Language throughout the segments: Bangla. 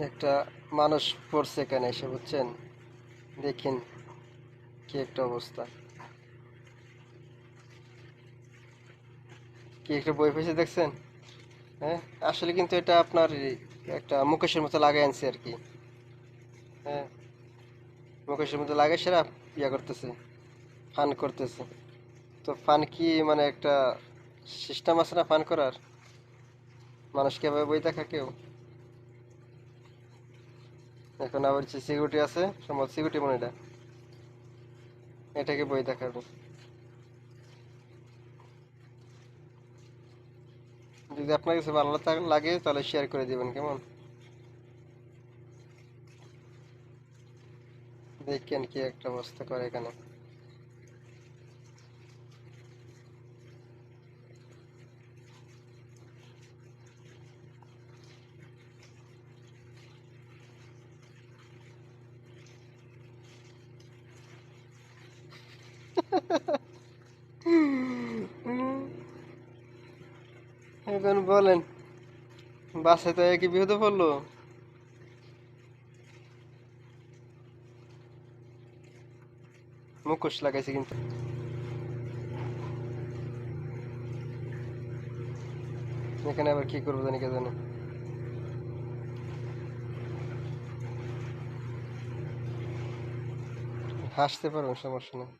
একটা মানুষ পড়ছে এখানে এসে, বুঝছেন? দেখেন কি একটা অবস্থা, কি একটা বই পেয়েছে দেখছেন? হ্যাঁ, আসলে কিন্তু এটা আপনার একটা মুখোশের মতো লাগাই আনছে আর কি। হ্যাঁ, মুখোশের মতো লাগাই সেরা ইয়া করতেছে, ফান করতেছে। তো ফান কি মানে একটা সিস্টেম আছে না ফান করার? মানুষকে এভাবে বই দেখা কেউ? এখন আবার সিকিউরিটি আছে, সম্ভবত সিকিউরিটি মনে এটা, এটাকে বই দেখাবে। যদি আপনার কাছে ভালো লাগে তাহলে শেয়ার করে দিবেন, কেমন? দেখেন কি একটা অবস্থা করে এখানে। এখন বলেন, বাসে তো একই বিপদে পড়লো। মুখোশ লাগাইছে কিন্তু। এখানে আবার কি করবো জানি, কে জানে। হাসতে পারবেন, সমস্যা নেই।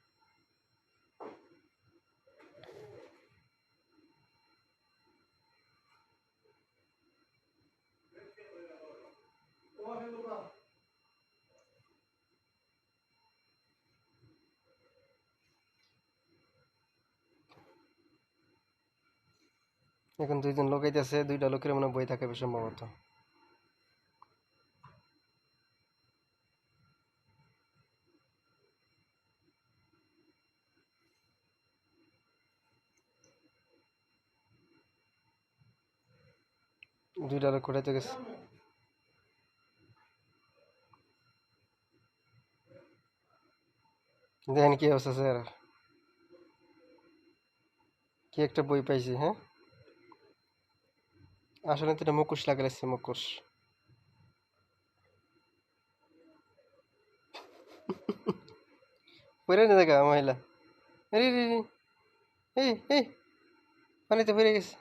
এখন দুইজন লোক আইতেছে, দুইটা লোকের মনে হয় বই থাকবে সম্ভবত। দুইটা লোক কোথায় গেছে। দেখেন কি অবস্থা স্যার, কি একটা বই পাইছি। হ্যাঁ, আসলে তো এটা মুখোশ লাগাইছে, মুখোশ। পড়ে না দেখা মহিলা। আরে রে রে, এই এই, পানিতে পড়ে গেছে,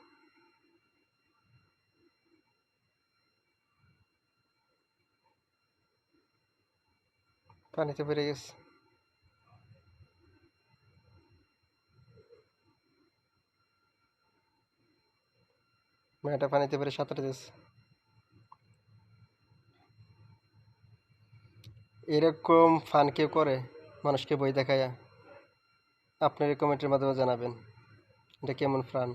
পানিতে পড়ে গেছে। মেয়েটা পানিতে পড়ে সাঁতার দিচ্ছে। এরকম ফান কেউ করে মানুষকে বই দেখায়া? আপনার কমেন্টের মাধ্যমে জানাবেন এটা কেমন ফান।